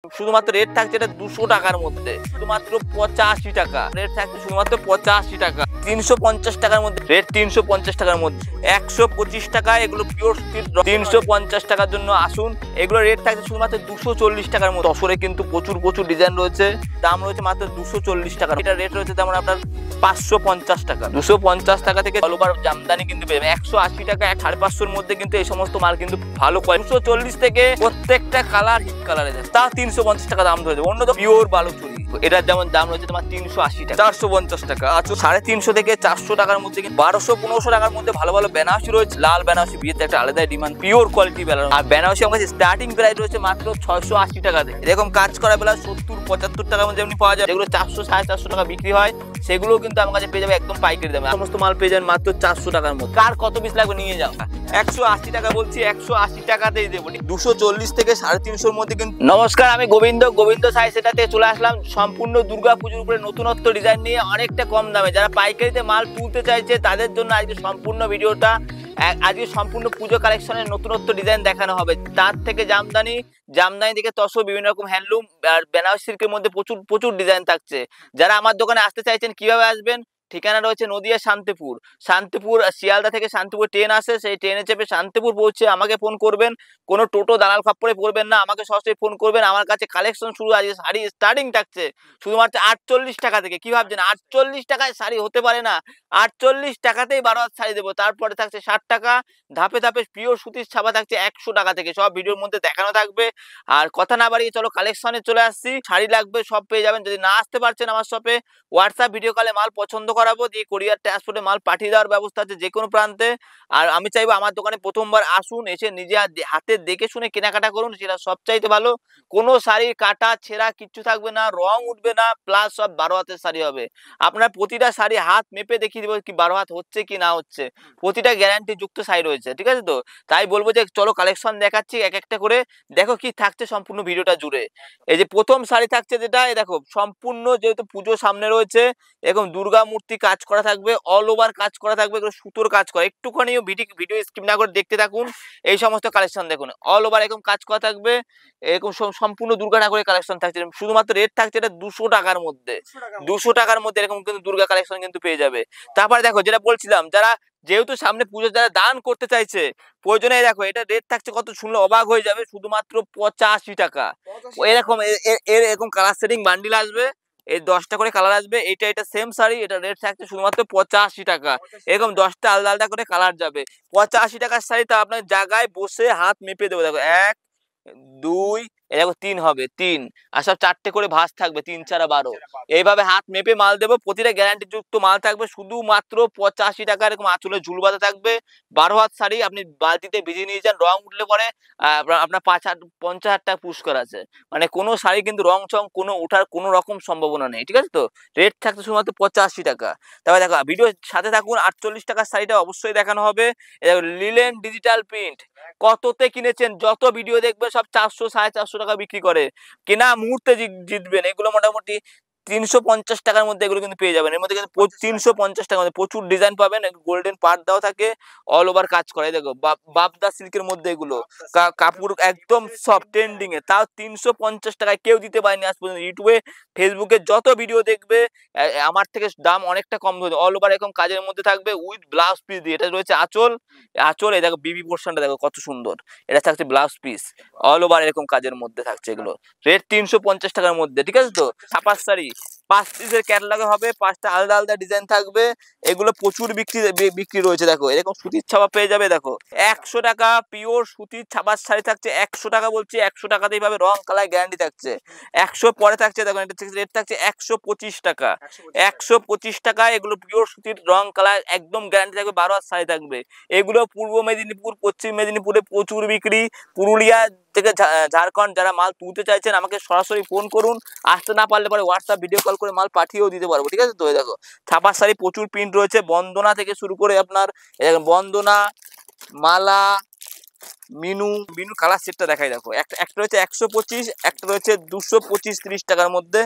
শুধুমাত্র রেট থাকছে এটা 200 টাকার মধ্যে, শুধুমাত্র 85 টাকা রেট থাকছে, শুধুমাত্র 85 টাকা। 350 টাকার মধ্যে রেট, 350 টাকার মধ্যে 125 টাকা। এগুলো পিওর সুতির, 350 টাকার জন্য আসুন। এগুলো রেট থাকছে শুধুমাত্র 240 টাকার মধ্যে। তসরে কিন্তু প্রচুর ডিজাইন রয়েছে, দাম রয়েছে মাত্র 240 টাকা। এটা রেট রয়েছে তেমন আপনার 550 টাকা। 250 টাকা থেকে অল ওভার জামদানি কিন্তু পেয়ে যাবেন। 180 টাকা, 550-এর মধ্যে কিন্তু এই সমস্ত মাল কিন্তু ভালো কোয়ালিটি। 240 থেকে প্রত্যেকটা কালার হিট কালারে যাচ্ছে, তা 350 টাকা দাম ধরে দেবে। অন্য তো পিওর বালুচুরি, এটার যেমন দাম রয়েছে তোমার 380 টাকা, 450 টাকা। আচ্ছা 350 থেকে 400 টাকার মধ্যে, 1200-1500 টাকার মধ্যে ভালো ভালো বেনারসি রয়েছে। লাল বেনারসি বিয়েতে একটা আলাদাই ডিমান্ড, পিওর কোয়ালিটি বেনারসি। আর বেনারসি আমার কাছে স্টার্টিং প্রাইস রয়েছে মাত্র 680 টাকা থেকে। এরকম কাজ করা বেলা 70-75 টাকার মধ্যে যেমনি পাওয়া যায়। যেগুলো 400-450 টাকা বিক্রি হয়, সেগুলো কিন্তু আমার কাছে পেয়ে যাবে একদম পাইকারি দামে। সমস্ত মাল পেয়ে যাবেন মাত্র 400 টাকার মধ্যে। কার কত পিস লাগবে নিয়ে যাও। 180 টাকা বলছি, 180 টাকাতেই দেবো। 240 থেকে 350-এর মধ্যে কিন্তু। নমস্কার, আমি গোবিন্দ সাই সেটাতে চলে আসলাম সম্পূর্ণ দুর্গাপুজোর উপরে নতুনত্ব ডিজাইন নিয়ে, অনেকটা কম দামে। যারা পাইকারিতে মাল তুলতে চাইছে তাদের জন্য আজকে সম্পূর্ণ ভিডিওটা। আজকে সম্পূর্ণ পুজো কালেকশনের নতুনত্ব ডিজাইন দেখানো হবে। তার থেকে জামদানি থেকে তসর, বিভিন্ন রকম হ্যান্ডলুম আর বেনারসি সিল্কের মধ্যে প্রচুর ডিজাইন থাকছে। যারা আমার দোকানে আসতে চাইছেন কিভাবে আসবেন, ঠিকানা রয়েছে নদিয়া শান্তিপুর শিয়ালদা থেকে শান্তিপুর ট্রেন আসে, সেই ট্রেনে চেপে শান্তিপুর পৌঁছে আমাকে ফোন করবেন। কোনো টোটো দালাল খপ্পরে পড়বেন না, আমাকে সরাসরি ফোন করবেন। আমার কাছে কালেকশন শুরু, আজকে শাড়ি স্টার্টিং থাকছে শুধুমাত্র 48 টাকা থেকে। কি ভাবছেন 48 টাকায় শাড়ি হতে পারে না? 48 টাকাতেই 12 হাত শাড়ি দেবো। তারপরে থাকছে 60 টাকা, ধাপে পিওর সুতির ছাপা থাকছে 100 টাকা থেকে। সব ভিডিওর মধ্যে দেখানো থাকবে। আর কথা না বাড়িয়ে চলো কালেকশনে চলে আসছি। শাড়ি লাগবে সব পেয়ে যাবেন। যদি না আসতে পারছেন আমার শপে, হোয়াটসঅ্যাপ ভিডিও কলে মাল পছন্দ করাবো, দিয়ে কোরিয়ার ট্রান্সপোর্টে মাল পাঠিয়ে দেওয়ার ব্যবস্থা আছে যে কোনো প্রান্তে। আর আমি চাইবো আমার দোকানে প্রথমবার আসুন, এসে নিজে হাতে দেখে শুনে কেনাকাটা করুন, সেটা সবচাইতে ভালো। কোনো শাড়ির কাটা ছেঁড়া কিচ্ছু থাকবে না, রং উঠবে না, প্লাস সব 12 হাতের শাড়ি হবে। আপনার প্রতিটা শাড়ি হাত মেপে দেখিয়ে দেবো কি 12 হাত হচ্ছে কি না হচ্ছে। প্রতিটা গ্যারান্টি যুক্ত শাড়ি রয়েছে, ঠিক আছে তো? তাই বলবো যে চলো কালেকশন দেখাচ্ছি এক একটা করে, দেখো কি থাকছে সম্পূর্ণ ভিডিওটা জুড়ে। এই যে প্রথম শাড়ি থাকছে যেটা, এই দেখো সম্পূর্ণ, যেহেতু পুজো সামনে রয়েছে, এরকম দুর্গা মূর্তি কাজ করা থাকবে, অল ওভার কাজ করা থাকবে, সুতোর কাজ করা। একটুখানি ভিডিও স্কিপ না করে দেখতে থাকুন। এই সমস্ত কালেকশন দেখুন, অল ওভার এরকম কাজ করা থাকবে। এরকম সম্পূর্ণ দুর্গা ঠাকুরের কালেকশন থাকছে। শুধুমাত্র রেট থাকছে এটা 200 টাকার মধ্যে। 200 টাকার মধ্যে এরকম কিন্তু দুর্গা কালেকশন কিন্তু পেয়ে যাবে। তারপরে দেখো যেটা বলছিলাম, যারা যেহেতু সামনে পুজো, যারা দান করতে চাইছে প্রয়োজনে, দেখো এটা রেট থাকছে কত, শুনলে অবাক হয়ে যাবে, শুধুমাত্র 85 টাকা। এরকম এরকম কালার সেটিং বান্ডিল আসবে, এই 10টা করে কালার আসবে। এটা সেম শাড়ি, এটা রেট থাকছে শুধুমাত্র 85 টাকা। এরকম 10টা আলাদা করে কালার যাবে। 85 টাকার শাড়ি, তা আপনার জায়গায় বসে হাত মেপে দেবো। দেখো 1 2 দেখো 3 হবে 3, আর সব 4টে করে ভাঁজ থাকবে, 3 4 12। এইভাবে হাত মেপে মাল দেবো। প্রতিটা গ্যারান্টি যুক্ত মাল থাকবে, শুধুমাত্র 85 টাকা। এরকম আঁচলে ঝুল বাঁধা থাকবে। 12 হাত শাড়ি, আপনি বালতিতে ভিজিয়ে নিয়ে যান, রং উঠলে পরে আপনার 50,000 টাকা পুরস্কার আছে। মানে কোনো শাড়ি কিন্তু রং চং কোনো উঠার কোনো রকম সম্ভাবনা নেই, ঠিক আছে তো? রেট থাকছে শুধুমাত্র 85 টাকা। তারপরে দেখো ভিডিওর সাথে থাকুন। 48 টাকার শাড়িটা অবশ্যই দেখানো হবে। লিলেন ডিজিটাল প্রিন্ট, কততে কিনেছেন? যত ভিডিও দেখবে সব 400-450 টাকা বিক্রি করে। কেনা মুহূর্তে জিতবেন। এগুলো মোটামুটি 350 টাকার মধ্যে এগুলো কিন্তু পেয়ে যাবেন। এর মধ্যে কিন্তু 350 টাকার মধ্যে প্রচুর ডিজাইন পাবেন। গোল্ডেন পার্ট দেওয়া থাকে, অল ওভার কাজ করে। দেখো বাবদা সিল্কের মধ্যে এগুলো, কাপড় একদম সব ট্রেন্ডিং এ, তাও 350 টাকায় কেউ দিতে পারেনি আজ পর্যন্ত। ইউটিউবে ফেসবুকে যত ভিডিও দেখবে আমার থেকে দাম অনেকটা কম ধরে। অল ওভার এরকম কাজের মধ্যে থাকবে, উইথ ব্লাউজ পিস দিয়ে। এটা রয়েছে আঁচল এই দেখো বিবি পোর্শনটা দেখো কত সুন্দর। এটা থাকছে ব্লাউজ পিস, অল ওভার এরকম কাজের মধ্যে থাকছে এগুলো। রেট 350 টাকার মধ্যে, ঠিক আছে তো? ছাপার শাড়ি 5 পিসের ক্যাটালগে হবে, 5টা আলাদা ডিজাইন থাকবে। এগুলো প্রচুর বিক্রি রয়েছে। দেখো এরকম সুতির ছাপা পেয়ে যাবে। দেখো 100 টাকা পিওর সুতির ছাপার শাড়ি থাকছে, 100 টাকা বলছি, 100 টাকাতেই পাবে। রং কালার গ্যারান্টি থাকছে। 100 পরে থাকছে, দেখো এটা রেট থাকছে 125 টাকা। 125 টাকা। এগুলো পিওর সুতির, রং কালার একদম গ্যারান্টি থাকবে। 12 হাত শাড়ি থাকবে। এগুলো পূর্ব মেদিনীপুর, পশ্চিম মেদিনীপুরে প্রচুর বিক্রি। পুরুলিয়া থেকে ঝাড়খণ্ড যারা মাল তুলতে চাইছেন আমাকে সরাসরি ফোন করুন। আসতে না পারলে পরে হোয়াটসঅ্যাপ ভিডিও কল করে মাল পাঠিয়েও দিতে পারবো, ঠিক আছে তো? দেখো ছাপার শাড়ি প্রচুর প্রিন্ট রয়েছে, বন্দনা থেকে শুরু করে আপনার বন্দনা, মালা, মিনু মিনু কালার সেটটা দেখাই দেখো, একটা রয়েছে 125, একটা রয়েছে 225-30 টাকার মধ্যে।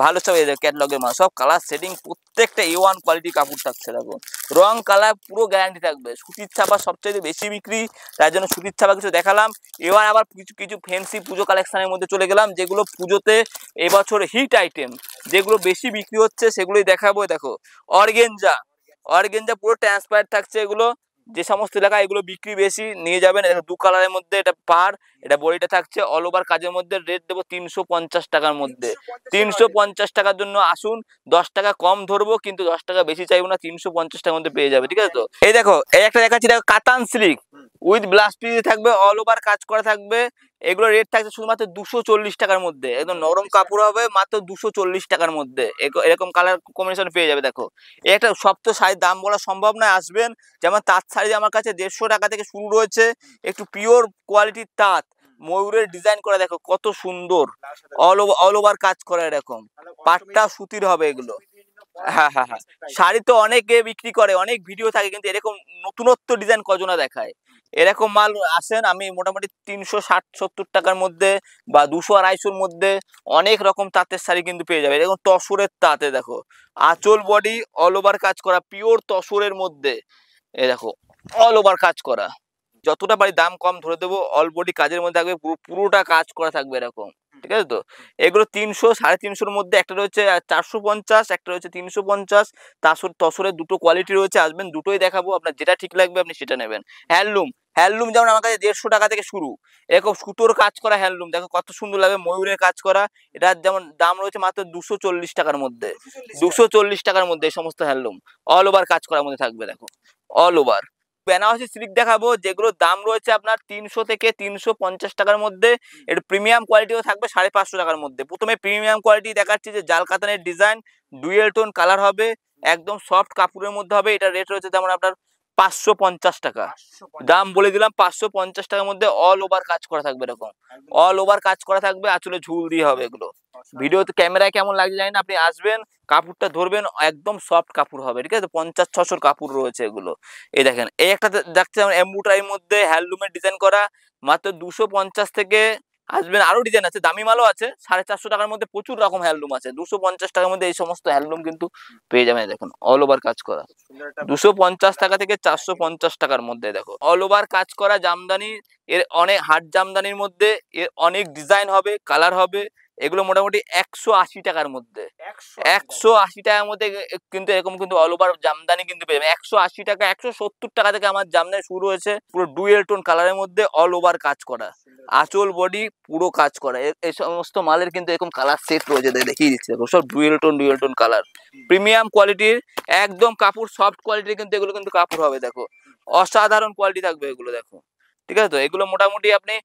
ভালো সব এই ক্যাটলগের মাল, সব কালার সেটিং প্রত্যেকটা A1 কোয়ালিটি কাপড় থাকছে দেখো। রং কালার পুরো গ্যারান্টি থাকবে। সুতির ছাপা সবচেয়ে বেশি বিক্রি, তার জন্য সুতির ছাপা কিছু দেখালাম। এবার আবার কিছু কিছু ফ্যান্সি পুজো কালেকশনের মধ্যে চলে গেলাম, যেগুলো পুজোতে এবছর হিট আইটেম, যেগুলো বেশি বিক্রি হচ্ছে সেগুলোই দেখাবো। দেখো অর্গেঞ্জা, অর্গেঞ্জা পুরো ট্রান্সপারেন্ট থাকছে। এগুলো যে সমস্ত এলাকায় এগুলো বিক্রি বেশি, নিয়ে যাবেন। দু কালারের মধ্যে, এটা পার, এটা বডিটা থাকছে অল ওভার কাজের মধ্যে। রেট দেবো 350 টাকার মধ্যে। 350 টাকার জন্য আসুন, 10 টাকা কম ধরবো, কিন্তু 10 টাকা বেশি চাইবো না, 350 টাকার মধ্যে পেয়ে যাবে। ঠিক আছে তো? এই দেখো, এই একটা দেখাচ্ছি, দেখো কাতান সিল্ক উইথ ব্লাউজ পিস থাকবে, অল ওভার কাজ করা থাকবে। এগুলো রেট থাকছে শুধুমাত্র 240 টাকার মধ্যে। একদম নরম কাপড় হবে, মাত্র 240 টাকার মধ্যে। এরকম কালার কম্বিনেশন পেয়ে যাবে। দেখো একটা, সব তো শাড়ির দাম বলা সম্ভব নয়, আসবেন। যেমন তাঁত শাড়ি আমার কাছে 150 টাকা থেকে শুরু রয়েছে, একটু পিওর কোয়ালিটির তাঁত, ময়ূরের ডিজাইন করা, দেখো কত সুন্দর, অল ওভার কাজ করা। এরকম পাটটা সুতির হবে এগুলো। হ্যাঁ হ্যাঁ হ্যাঁ, শাড়ি তো অনেকে বিক্রি করে, অনেক ভিডিও থাকে, কিন্তু এরকম নতুনত্ব ডিজাইন কজনা দেখায়। এরকম মাল আসেন, আমি মোটামুটি 360-70 টাকার মধ্যে বা 200-250-র মধ্যে অনেক রকম তাঁতের শাড়ি কিন্তু পেয়ে যাবে। এরকম তসরের তাঁতে দেখো, আঁচল বডি অল ওভার কাজ করা, পিওর তসরের মধ্যে। এ দেখো অল ওভার কাজ করা, যতটা পারি দাম কম ধরে দেবো। অল বডি কাজের মধ্যে থাকবে, পুরোটা কাজ করা থাকবে এরকম। ঠিক আছে তো? এগুলো 300-350-র মধ্যে। একটা রয়েছে 450, একটা রয়েছে 350। তসরের দুটো কোয়ালিটি রয়েছে, আসবেন দুটোই দেখাবো, আপনার যেটা ঠিক লাগবে আপনি সেটা নেবেন। হ্যান্ডলুম, হ্যান্ডলুম যেমন আমার কাছে 150 টাকা থেকে শুরু। এরকম সুতোর কাজ করা হ্যান্ডলুম দেখো কত সুন্দর লাগে, ময়ূরের কাজ করা। এটার যেমন দাম রয়েছে মাত্র 240 টাকার মধ্যে। 240 টাকার মধ্যে এই সমস্ত হ্যান্ডলুম অল ওভার কাজ করার মধ্যে থাকবে। দেখো অল ওভার বেনারসি সিল্ক দেখাবো, যেগুলোর দাম রয়েছে আপনার 300 থেকে 350 টাকার মধ্যে। একটু প্রিমিয়াম কোয়ালিটিও থাকবে 550 টাকার মধ্যে। প্রথমে প্রিমিয়াম কোয়ালিটি দেখাচ্ছি, যে জাল কাতানের ডিজাইন, ডুয়েল টোন কালার হবে, একদম সফট কাপড়ের মধ্যে হবে। এটা রেট রয়েছে যেমন আপনার 550 টাকা। দাম বলে দিলাম, 550 টাকার মধ্যে অল ওভার কাজ করা থাকবে। এরকম অল ওভার কাজ করা থাকবে, আসলে ঝুল দিয়ে হবে এগুলো। ভিডিওতে ক্যামেরায় কেমন লাগছে জানি না, আপনি আসবেন, কাপড়টা ধরবেন, একদম সফট কাপড় হবে। ঠিক আছে? 50-600 কাপড় রয়েছে এগুলো। এই দেখেন, এই একটা দেখছে এমব্রয়ডারির মধ্যে হ্যান্ডলুমের ডিজাইন করা, মাত্র 250 থেকে। আসবেন, আরো ডিজাইন আছে, দামি মালও আছে। 450 টাকার মধ্যে প্রচুর রকম হ্যান্ডলুম আছে। 250 টাকার মধ্যে এই সমস্ত হ্যান্ডলুম কিন্তু পেয়ে যাবেন। দেখুন অল ওভার কাজ করা, 250 টাকা থেকে 450 টাকার মধ্যে। দেখো অল ওভার কাজ করা জামদানি, এর অনেক হাট জামদানির মধ্যে, এর অনেক ডিজাইন হবে, কালার হবে। এগুলো মোটামুটি 180 টাকার মধ্যে। 180 টাকার মধ্যে কিন্তু এরকম কিন্তু অল ওভার জামদানি কিন্তু পেয়ে যাবেন। 180 টাকা, 170 টাকা থেকে আমার জামদানি শুরু হয়েছে, পুরো ডুয়েল টোন কালারের মধ্যে অল ওভার কাজ করা, আঁচল বডি পুরো কাজ করা। এই সমস্ত মালের কিন্তু এরকম কালার সেট রয়েছে, দেখিয়ে দিচ্ছি। দেখো সব ডুয়েল টোন কালার, প্রিমিয়াম কোয়ালিটির, একদম কাপড় সফট কোয়ালিটির কিন্তু এগুলো কিন্তু কাপড় হবে। দেখো অসাধারণ কোয়ালিটি থাকবে এগুলো। দেখো ঠিক আছে তো? এগুলো মোটামুটি আপনি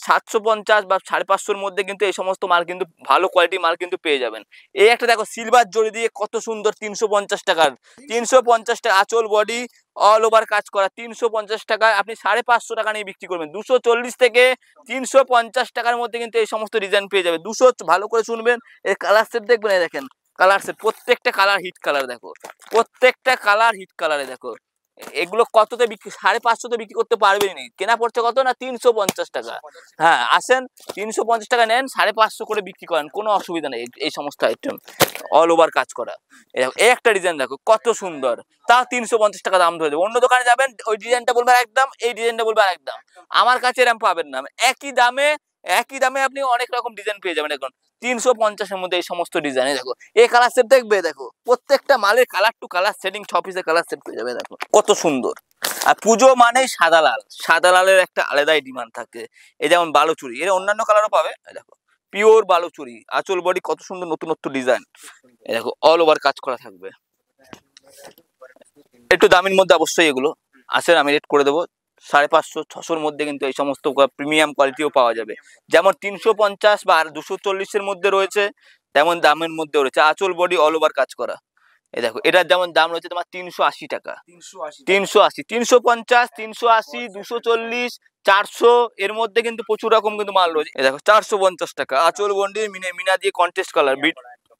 750 বা 550-র মধ্যে কিন্তু এই সমস্ত মাল কিন্তু ভালো কোয়ালিটি মাল কিন্তু পেয়ে যাবেন। এই একটা দেখো সিলভার জড়ি দিয়ে কত সুন্দর, 350 টাকার। 350 টাকা, আঁচল বডি অল ওভার কাজ করা, 350 টাকা। আপনি 550 টাকা নিয়ে বিক্রি করবেন। 240 থেকে 350 টাকার মধ্যে কিন্তু এই সমস্ত ডিজাইন পেয়ে যাবে। 200, ভালো করে শুনবেন, এই কালার সেট দেখবেন। এই দেখেন কালার সেট, প্রত্যেকটা কালার হিট কালার। দেখো প্রত্যেকটা কালার হিট কালারে। দেখো এগুলো কততে বিক্রি, 550 বিক্রি করতে পারবেনি। কেনা পড়ছে কত না, 350 টাকা। হ্যাঁ আসেন, 350 টাকা নেন, 550 করে বিক্রি করেন, কোনো অসুবিধা নেই। এই সমস্ত আইটেম অল ওভার কাজ করা। এই একটা ডিজাইন দেখো কত সুন্দর, তা 350 টাকা দাম ধরে দেবো। অন্য দোকানে যাবেন, ওই ডিজাইনটা বলবে একদম, এই ডিজাইনটা বলবে একদম। আমার কাছে এরকম পাবেন না। একই দামে আপনি অনেক রকম ডিজাইন পেয়ে যাবেন। এখন 350-এর মধ্যে এই সমস্ত ডিজাইন। দেখো এই কালার সেট দেখবে, দেখো প্রত্যেকটা মালের কালার টু কালার সেটিং, 6 পিসের কালার সেট পেয়ে যাবে। দেখো কত সুন্দর। আর পুজো মানেই সাদা লাল, সাদা লালের একটা আলাদাই ডিমান্ড থাকে। এই যেমন বালুচুরি, এর অন্যান্য কালারও পাবে। দেখো পিওর বালুচুরি, আঁচল বডি কত সুন্দর, নতুনত্ব ডিজাইন। দেখো অল ওভার কাজ করা থাকবে। একটু দামের মধ্যে অবশ্যই এগুলো আসেন, আমি রেট করে দেবো 550-600-র মধ্যে কিন্তু এই সমস্ত প্রিমিয়াম কোয়ালিটিও পাওয়া যাবে। যেমন 350 বা 240-এর মধ্যে রয়েছে, তেমন দামের মধ্যে রয়েছে। আঁচল বডি অল ওভার কাজ করা। এই দেখো এটার যেমন দাম রয়েছে তোমার 380 টাকা। 380, 350, 380, 240, 400 এর মধ্যে কিন্তু প্রচুর রকম কিন্তু মাল রয়েছে। এই দেখো 450 টাকা, আঁচল বডি মিনা দিয়ে কন্টেস্ট কালার।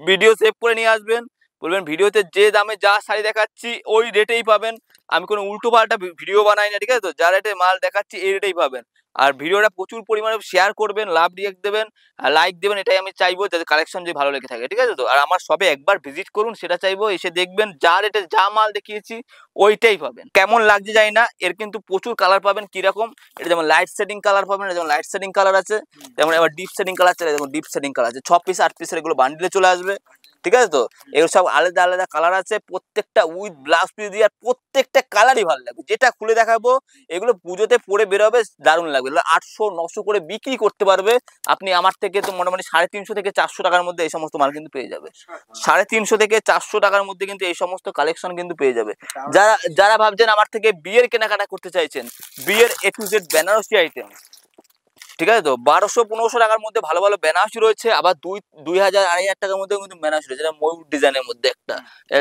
ভিডিও সেভ করে নিয়ে আসবেন, বলবেন ভিডিওতে যে দামে যা শাড়ি দেখাচ্ছি ওই রেটেই পাবেন, আমি কোনো উল্টো পাল্টা ভিডিও বানাই না, ঠিক আছে তো, যা রেটে মাল দেখাচ্ছি এই রেটেই পাবেন। আর ভিডিওটা প্রচুর পরিমাণে শেয়ার করবেন, লাভ রিয়েক্ট দেবেন আর লাইক দেবেন, এটাই আমি চাইবো, যাতে কালেকশন যে ভালো লেগে থাকে, ঠিক আছে তো। আর আমার শপে একবার ভিজিট করুন, সেটা চাইবো, এসে দেখবেন যা রেটে যা মাল দেখিয়েছি ওইটাই পাবেন। কেমন লাগছে জানি না, এর কিন্তু প্রচুর কালার পাবেন। কিরকম, এটা যেমন লাইট শেডিং কালার পাবেন, এটা যেমন লাইট শেডিং কালার আছে, যেমন এবার ডিপ শেডিং কালার আছে, যেমন ডিপ শেডিং কালার আছে, 6 পিস 8 পিসের এগুলো বান্ডিলে চলে আসবে, ঠিক আছে তো। এগুলো সব আলাদা আলাদা কালার আছে, প্রত্যেকটা উইথ ব্লাউজ পিস দিয়ে, আর প্রত্যেকটা কালারই ভালো লাগবে। যেটা খুলে দেখাবো এগুলো পুজোতে পরে বেরোবে, দারুণ লাগবে। 800-900 করে বিক্রি করতে পারবে আপনি আমার থেকে, তো মোটামুটি 350 থেকে 400 টাকার মধ্যে এই সমস্ত মাল কিন্তু পেয়ে যাবে। 350 থেকে 400 টাকার মধ্যে কিন্তু এই সমস্ত কালেকশন কিন্তু পেয়ে যাবে। যারা যারা ভাবছেন আমার থেকে বিয়ের কেনাকাটা করতে চাইছেন, বিয়ের A to Z Banarasi item, ঠিক আছে তো, 1200-1500 টাকার মধ্যে ভালো ভালো বেনারসি রয়েছে, আবার 2000-2500 টাকার মধ্যেও কিন্তু বেনারসি রয়েছে, যেটা ময়ূর ডিজাইনের মধ্যে একটা।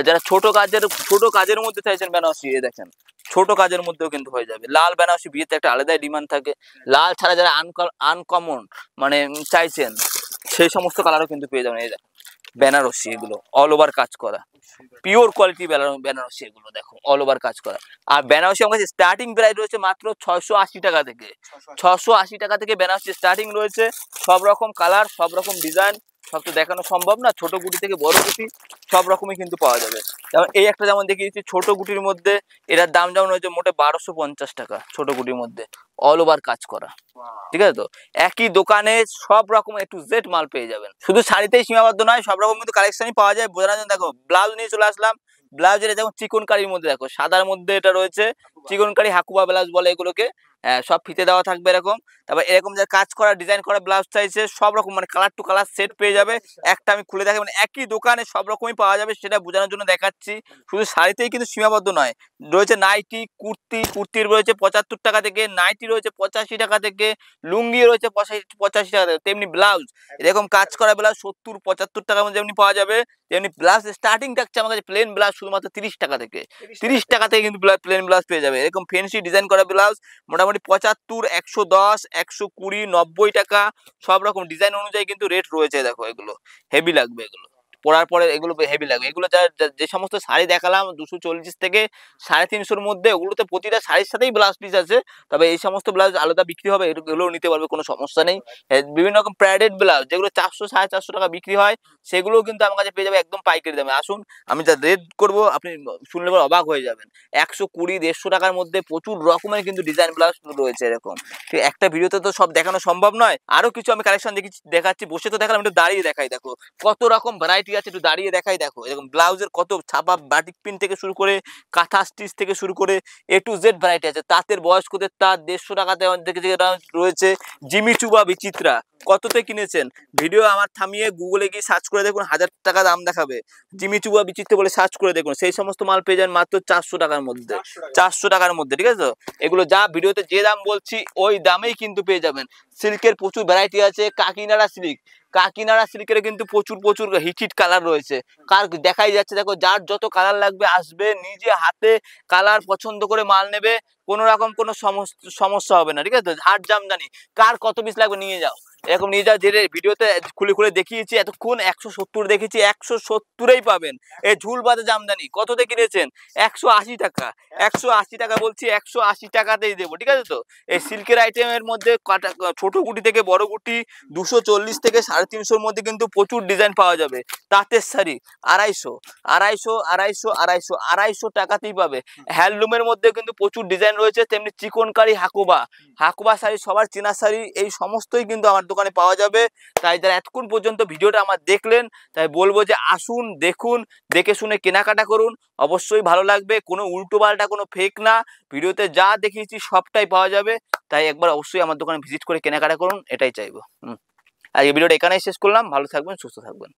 যারা ছোট কাজের মধ্যে চাইছেন বেনারসি, দেখেন ছোট কাজের মধ্যেও কিন্তু হয়ে যাবে। লাল বেনারসি বিয়েতে একটা আলাদাই ডিমান্ড থাকে, লাল ছাড়া যারা আনকমন মানে চাইছেন সেই সমস্ত কালারও কিন্তু পেয়ে যাবেন। এই দেখেন বেনারসি, এগুলো অল ওভার কাজ করা, পিওর কোয়ালিটি বেনারসি, এগুলো দেখো অল ওভার কাজ করা। আর বেনারসি আমার কাছে স্টার্টিং প্রাইস রয়েছে মাত্র 680 টাকা থেকে, 680 টাকা থেকে বেনারসি স্টার্টিং রয়েছে। সব রকম কালার, সব রকম ডিজাইন, সব তো দেখানো সম্ভব না, ছোট গুটি থেকে বড় গুটি সব রকমই কিন্তু পাওয়া যাবে। যেমন এই একটা যেমন দেখিয়েছি ছোট গুটির মধ্যে, এটার দাম যেমন রয়েছে মোটে 1250 টাকা, ছোট গুটির মধ্যে অল ওভার কাজ করা, ঠিক আছে তো। একই দোকানে সব রকম A to Z মাল পেয়ে যাবেন, শুধু শাড়িতেই সীমাবদ্ধ নয়, সব রকম কিন্তু কালেকশনই পাওয়া যায়। বোঝানোর জন্য দেখো ব্লাউজ নিয়ে চলে আসলাম, ব্লাউজের যেমন চিকনকারির মধ্যে দেখো, সাদার মধ্যে এটা রয়েছে চিকনকারি, হাকুবা ব্লাউজ বলে এগুলোকে, সব ফিতে দেওয়া থাকবে এরকম। তারপর এরকম যে কাজ করা ডিজাইন করা ব্লাউজ চাইছে, সব রকম মানে কালার টু কালার সেট পেয়ে যাবে। একটা আমি খুলে দেখাই, মানে একই দোকানে সব রকমই পাওয়া যাবে, সেটা বোঝানোর জন্য দেখাচ্ছি। শুধু শাড়িতেই কিন্তু সীমাবদ্ধ নয়, রয়েছে নাইটি, কুর্তির রয়েছে 75 টাকা থেকে, নাইটি রয়েছে 85 টাকা থেকে, লুঙ্গি রয়েছে 85 টাকা থেকে, তেমনি ব্লাউজ এরকম কাজ করা ব্লাউজ 70-75 টাকার মধ্যে যেমনি পাওয়া যাবে, তেমনি ব্লাউজ স্টার্টিং থাকছে আমার কাছে প্লেন ব্লাউজ শুধুমাত্র 30 টাকা থেকে, 30 টাকা থেকে কিন্তু প্লেন ব্লাউজ পেয়ে যাবে। এরকম ফ্যান্সি ডিজাইন করা ব্লাউজ মোটামুটি 75, 110, 120, 90 টাকা, সব রকম ডিজাইন অনুযায়ী কিন্তু রেট রয়েছে। দেখো এগুলো হেভি লাগবে, এগুলো পরার পরে এগুলো হেভি লাগবে। এগুলো যে সমস্ত শাড়ি দেখালাম 240 থেকে 350-এর মধ্যে, ওগুলোতে প্রতিটা শাড়ির সাথেই ব্লাউজ পিস আছে, তবে এই সমস্ত ব্লাউজ আলাদা বিক্রি হবে, এগুলোও নিতে পারবে, কোনো সমস্যা নেই। বিভিন্ন রকম প্যাডেড ব্লাউজ যেগুলো 400-450 টাকা বিক্রি হয়, সেগুলোও কিন্তু আমার কাছে পেয়ে যাবে একদম পাইকারি দামে। আসুন, আমি যা রেট করবো আপনি শুনলে পর অবাক হয়ে যাবেন। 120-150 টাকার মধ্যে প্রচুর রকমের কিন্তু ডিজাইন ব্লাউজ রয়েছে এরকম। ঠিক, একটা ভিডিওতে তো সব দেখানো সম্ভব নয়, আরো কিছু আমি কালেকশন দেখাচ্ছি। বসে তো দেখালাম, একটু দাঁড়িয়ে দেখাই, দেখো কত রকম ভ্যারাইটি আছে, একটু দাঁড়িয়ে দেখাই। দেখো এরকম ব্লাউজের কত ছাপা, বাটিক প্রিন্ট থেকে শুরু করে কাঁথা স্টিচ থেকে শুরু করে A to Z ভ্যারাইটি আছে। তাঁতের বয়স্কদের তাঁত 150 টাকাতে রয়েছে। জিমিচু বা বিচিত্রা কততে কিনেছেন, ভিডিও আমার থামিয়ে গুগলে গিয়ে সার্চ করে দেখুন, 1000 টাকা দাম দেখাবে। জিমিচু বা বিচিত্রা বলে সার্চ করে দেখুন, সেই সমস্ত মাল পেয়ে যান মাত্র 400 টাকার মধ্যে, 400 টাকার মধ্যে, ঠিক আছে তো। এগুলো যা ভিডিওতে যে দাম বলছি ওই দামেই কিন্তু পেয়ে যাবেন। সিল্কের প্রচুর ভ্যারাইটি আছে, কাকিনাড়া সিল্কের কিন্তু প্রচুর হিট কালার রয়েছে, কার দেখাই যাচ্ছে। দেখো যার যত কালার লাগবে আসবে, নিজে হাতে কালার পছন্দ করে মাল নেবে, কোনো রকম কোনো সমস্যা হবে না, ঠিক আছে। হাট জামদানি, কার কত পিস লাগবে নিয়ে যাও, এরকম নিয়ে যাও। যে ভিডিওতে খুলে দেখিয়েছি এতক্ষণ 170 দেখেছি, 170-এই পাবেন। এই ঝুল বাঁধা জামদানি কততে কিনেছেন, 180 টাকা, 180 টাকা বলছি, 180 টাকাতেই দেবো, ঠিক আছে তো। এই সিল্কের আইটেমের মধ্যে ছোট গুটি থেকে বড় গুটি 240 থেকে 350-এর মধ্যে কিন্তু প্রচুর ডিজাইন পাওয়া যাবে। তাঁতের শাড়ি 250 টাকাতেই পাবে। হ্যান্ডলুমের মধ্যে কিন্তু প্রচুর ডিজাইন রয়েছে, তেমনি চিকনকারি হাকুবা শাড়ি, সবার চেনা শাড়ি, এই সমস্তই কিন্তু আমার দোকানে পাওয়া যাবে। তাই যারা এতক্ষণ পর্যন্ত ভিডিওটা আমার দেখলেন, তাই বলবো যে আসুন, দেখুন, দেখে শুনে কেনাকাটা করুন, অবশ্যই ভালো লাগবে। কোনো উল্টো পাল্টা, কোনো ফেক না, ভিডিওতে যা দেখিয়েছি সবটাই পাওয়া যাবে। তাই একবার অবশ্যই আমার দোকানে ভিজিট করে কেনাকাটা করুন, এটাই চাইবো। আর এই ভিডিওটা এখানেই শেষ করলাম। ভালো থাকবেন, সুস্থ থাকবেন।